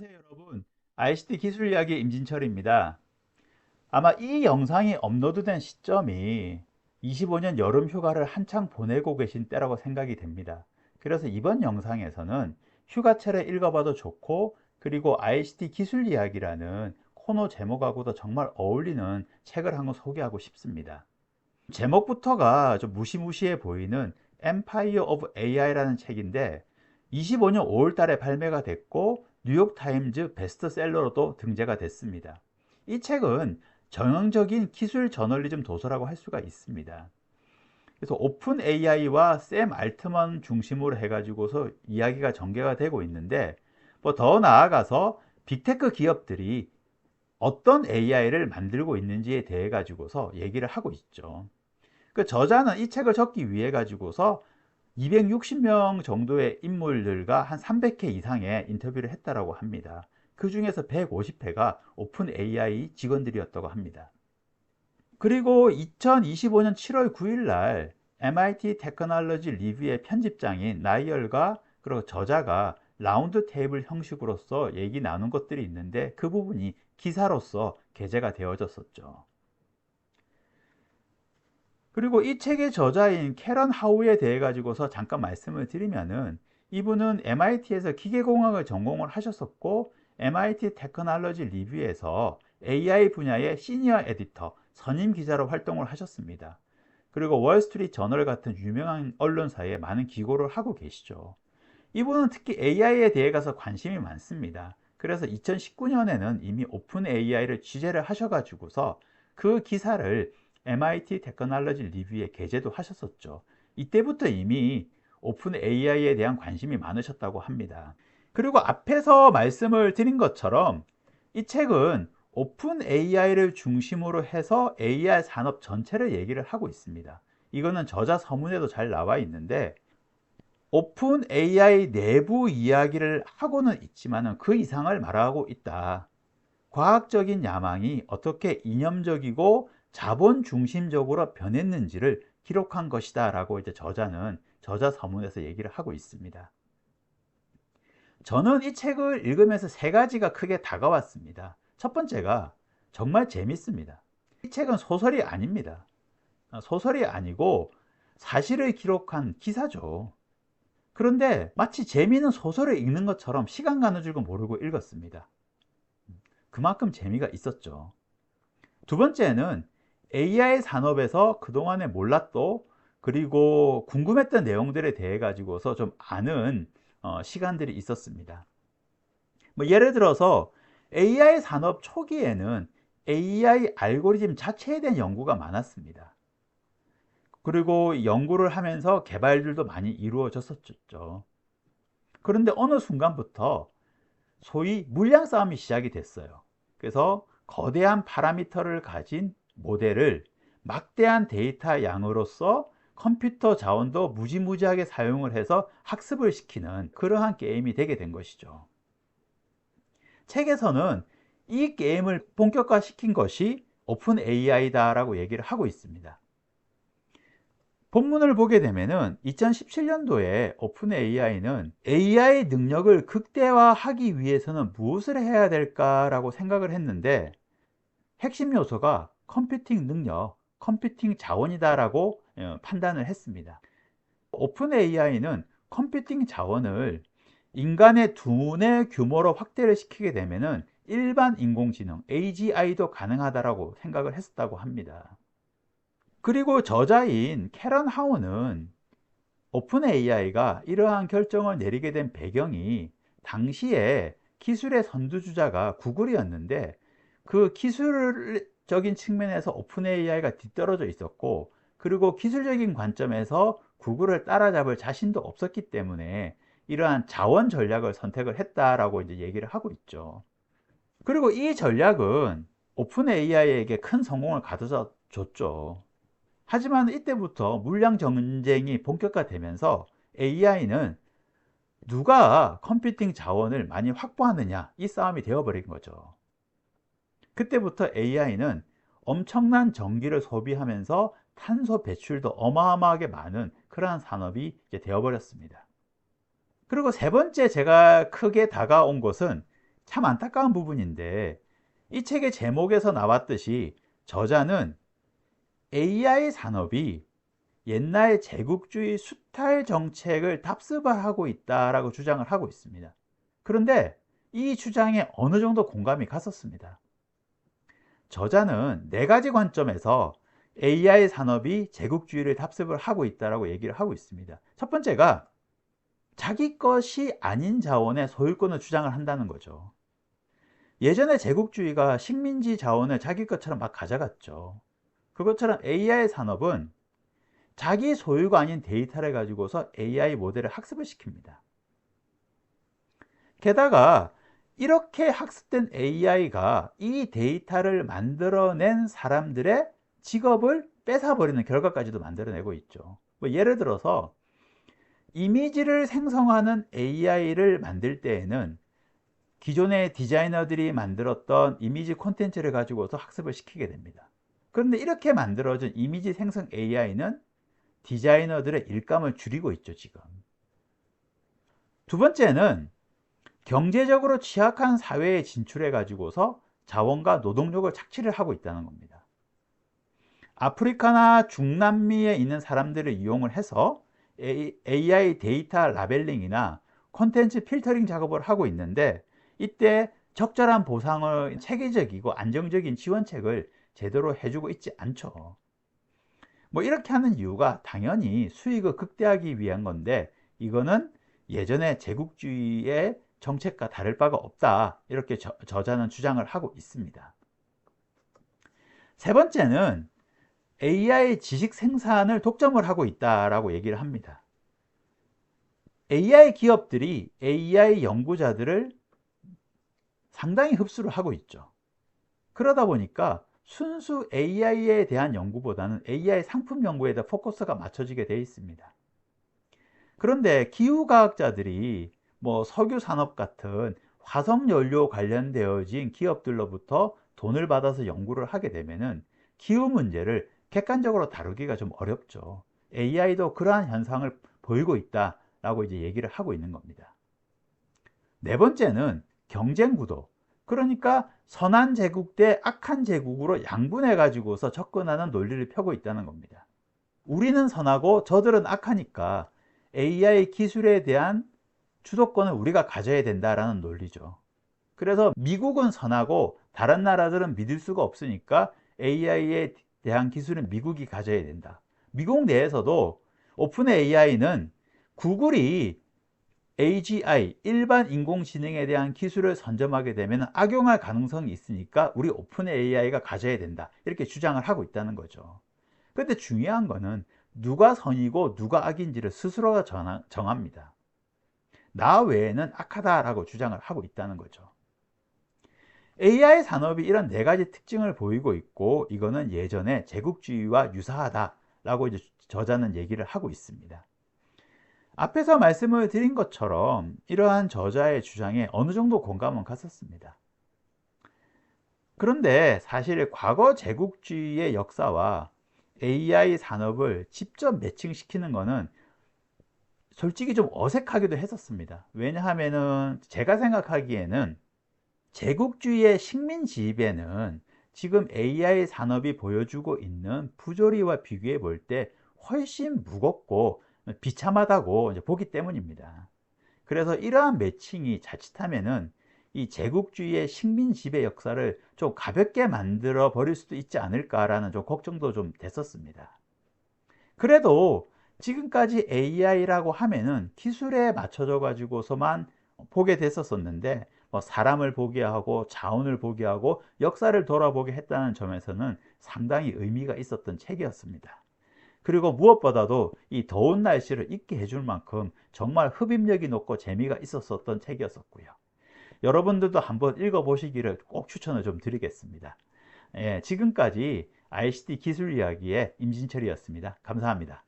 안녕하세요 여러분. ICT 기술 이야기 임진철입니다. 아마 이 영상이 업로드된 시점이 25년 여름 휴가를 한창 보내고 계신 때라고 생각이 됩니다. 그래서 이번 영상에서는 휴가철에 읽어봐도 좋고 그리고 ICT 기술 이야기라는 코너 제목하고도 정말 어울리는 책을 한 권 소개하고 싶습니다. 제목부터가 좀 무시무시해 보이는 Empire of AI라는 책인데 25년 5월 달에 발매가 됐고 뉴욕타임즈 베스트셀러로도 등재가 됐습니다. 이 책은 전형적인 기술 저널리즘 도서라고 할 수가 있습니다. 그래서 오픈 AI와 샘 알트만 중심으로 해가지고서 이야기가 전개가 되고 있는데 뭐 더 나아가서 빅테크 기업들이 어떤 AI를 만들고 있는지에 대해 가지고서 얘기를 하고 있죠. 그 저자는 이 책을 적기 위해 가지고서 260명 정도의 인물들과 한 300회 이상의 인터뷰를 했다라고 합니다. 그 중에서 150회가 오픈 AI 직원들이었다고 합니다. 그리고 2025년 7월 9일 날 MIT 테크놀로지 리뷰의 편집장인 나이얼과 그리고 저자가 라운드 테이블 형식으로서 얘기 나눈 것들이 있는데 그 부분이 기사로서 게재가 되어졌었죠. 그리고 이 책의 저자인 캐런 하우에 대해 가지고서 잠깐 말씀을 드리면은 이분은 MIT에서 기계공학을 전공을 하셨었고 MIT 테크놀로지 리뷰에서 AI 분야의 시니어 에디터, 선임 기자로 활동을 하셨습니다. 그리고 월스트리트 저널 같은 유명한 언론사에 많은 기고를 하고 계시죠. 이분은 특히 AI에 대해 가서 관심이 많습니다. 그래서 2019년에는 이미 오픈 AI를 취재를 하셔가지고서 그 기사를 MIT 테크놀로지 리뷰에 게재도 하셨었죠. 이때부터 이미 오픈 AI에 대한 관심이 많으셨다고 합니다. 그리고 앞에서 말씀을 드린 것처럼 이 책은 오픈 AI를 중심으로 해서 AI 산업 전체를 얘기를 하고 있습니다. 이거는 저자 서문에도 잘 나와 있는데 오픈 AI 내부 이야기를 하고는 있지만 그 이상을 말하고 있다. 과학적인 야망이 어떻게 이념적이고 자본 중심적으로 변했는지를 기록한 것이다 라고 이제 저자는 저자 서문에서 얘기를 하고 있습니다. 저는 이 책을 읽으면서 세 가지가 크게 다가왔습니다. 첫 번째가 정말 재밌습니다. 이 책은 소설이 아닙니다. 소설이 아니고 사실을 기록한 기사죠. 그런데 마치 재미있는 소설을 읽는 것처럼 시간 가는 줄 모르고 읽었습니다. 그만큼 재미가 있었죠. 두 번째는 AI 산업에서 그동안에 몰랐던 그리고 궁금했던 내용들에 대해 가지고서 좀 아는 시간들이 있었습니다. 뭐 예를 들어서 AI 산업 초기에는 AI 알고리즘 자체에 대한 연구가 많았습니다. 그리고 연구를 하면서 개발들도 많이 이루어졌었죠. 그런데 어느 순간부터 소위 물량 싸움이 시작이 됐어요. 그래서 거대한 파라미터를 가진 모델을 막대한 데이터 양으로서 컴퓨터 자원도 무지무지하게 사용을 해서 학습을 시키는 그러한 게임이 되게 된 것이죠. 책에서는 이 게임을 본격화시킨 것이 오픈 AI다라고 얘기를 하고 있습니다. 본문을 보게 되면은 2017년도에 오픈 AI는 AI 능력을 극대화하기 위해서는 무엇을 해야 될까라고 생각을 했는데 핵심 요소가 컴퓨팅 능력, 컴퓨팅 자원이다라고 판단을 했습니다. 오픈 AI는 컴퓨팅 자원을 인간의 두뇌 규모로 확대를 시키게 되면은 일반 인공지능 AGI도 가능하다라고 생각을 했었다고 합니다. 그리고 저자인 캐런 하우는 오픈 AI가 이러한 결정을 내리게 된 배경이 당시에 기술의 선두주자가 구글이었는데 그 기술적인 측면에서 오픈 AI가 뒤떨어져 있었고 그리고 기술적인 관점에서 구글을 따라잡을 자신도 없었기 때문에 이러한 자원 전략을 선택을 했다라고 이제 얘기를 하고 있죠. 그리고 이 전략은 오픈 AI에게 큰 성공을 가져다 줬죠. 하지만 이때부터 물량 경쟁이 본격화되면서 AI는 누가 컴퓨팅 자원을 많이 확보하느냐 이 싸움이 되어버린 거죠. 그때부터 AI는 엄청난 전기를 소비하면서 탄소 배출도 어마어마하게 많은 그러한 산업이 이제 되어버렸습니다. 그리고 세 번째 제가 크게 다가온 것은 참 안타까운 부분인데 이 책의 제목에서 나왔듯이 저자는 AI 산업이 옛날 제국주의 수탈 정책을 답습하고 있다라고 주장을 하고 있습니다. 그런데 이 주장에 어느 정도 공감이 갔었습니다. 저자는 네 가지 관점에서 AI 산업이 제국주의를 답습을 하고 있다라고 얘기를 하고 있습니다. 첫 번째가 자기 것이 아닌 자원의 소유권을 주장을 한다는 거죠. 예전에 제국주의가 식민지 자원을 자기 것처럼 막 가져갔죠. 그것처럼 AI 산업은 자기 소유가 아닌 데이터를 가지고서 AI 모델을 학습을 시킵니다. 게다가 이렇게 학습된 AI가 이 데이터를 만들어낸 사람들의 직업을 뺏어버리는 결과까지도 만들어내고 있죠. 뭐 예를 들어서 이미지를 생성하는 AI를 만들 때에는 기존의 디자이너들이 만들었던 이미지 콘텐츠를 가지고서 학습을 시키게 됩니다. 그런데 이렇게 만들어진 이미지 생성 AI는 디자이너들의 일감을 줄이고 있죠, 지금. 두 번째는 경제적으로 취약한 사회에 진출해 가지고서 자원과 노동력을 착취를 하고 있다는 겁니다. 아프리카나 중남미에 있는 사람들을 이용을 해서 AI 데이터 라벨링이나 콘텐츠 필터링 작업을 하고 있는데 이때 적절한 보상을 체계적이고 안정적인 지원책을 제대로 해주고 있지 않죠. 뭐 이렇게 하는 이유가 당연히 수익을 극대화하기 위한 건데 이거는 예전의 제국주의의 정책과 다를 바가 없다, 이렇게 저자는 주장을 하고 있습니다. 세 번째는 AI 지식 생산을 독점을 하고 있다라고 얘기를 합니다. AI 기업들이 AI 연구자들을 상당히 흡수를 하고 있죠. 그러다 보니까 순수 AI에 대한 연구보다는 AI 상품 연구에 더 포커스가 맞춰지게 되어 있습니다. 그런데 기후과학자들이 뭐 석유산업 같은 화석연료 관련되어진 기업들로부터 돈을 받아서 연구를 하게 되면은 기후 문제를 객관적으로 다루기가 좀 어렵죠. AI도 그러한 현상을 보이고 있다라고 이제 얘기를 하고 있는 겁니다. 네 번째는 경쟁 구도. 그러니까 선한 제국 대 악한 제국으로 양분해 가지고서 접근하는 논리를 펴고 있다는 겁니다. 우리는 선하고 저들은 악하니까 AI 기술에 대한 주도권을 우리가 가져야 된다라는 논리죠. 그래서 미국은 선하고 다른 나라들은 믿을 수가 없으니까 AI에 대한 기술은 미국이 가져야 된다. 미국 내에서도 오픈 AI는 구글이 AGI, 일반 인공지능에 대한 기술을 선점하게 되면 악용할 가능성이 있으니까 우리 오픈 AI가 가져야 된다, 이렇게 주장을 하고 있다는 거죠. 그런데 중요한 거는 누가 선이고 누가 악인지를 스스로가 정합니다. 나 외에는 악하다라고 주장을 하고 있다는 거죠. AI 산업이 이런 네 가지 특징을 보이고 있고 이거는 예전에 제국주의와 유사하다라고 이제 저자는 얘기를 하고 있습니다. 앞에서 말씀을 드린 것처럼 이러한 저자의 주장에 어느 정도 공감은 갔었습니다. 그런데 사실 과거 제국주의의 역사와 AI 산업을 직접 매칭시키는 것은 솔직히 좀 어색하기도 했었습니다. 왜냐하면은 제가 생각하기에는 제국주의의 식민 지배는 지금 AI 산업이 보여주고 있는 부조리와 비교해 볼 때 훨씬 무겁고 비참하다고 이제 보기 때문입니다. 그래서 이러한 매칭이 자칫하면은 이 제국주의의 식민 지배 역사를 좀 가볍게 만들어 버릴 수도 있지 않을까라는 좀 걱정도 좀 됐었습니다. 그래도 지금까지 AI라고 하면은 기술에 맞춰져 가지고서만 보게 됐었었는데 뭐 사람을 보게 하고 자원을 보게 하고 역사를 돌아보게 했다는 점에서는 상당히 의미가 있었던 책이었습니다. 그리고 무엇보다도 이 더운 날씨를 잊게 해줄 만큼 정말 흡입력이 높고 재미가 있었던 책이었었고요. 여러분들도 한번 읽어보시기를 꼭 추천을 좀 드리겠습니다. 예, 지금까지 ICT 기술 이야기의 임진철이었습니다. 감사합니다.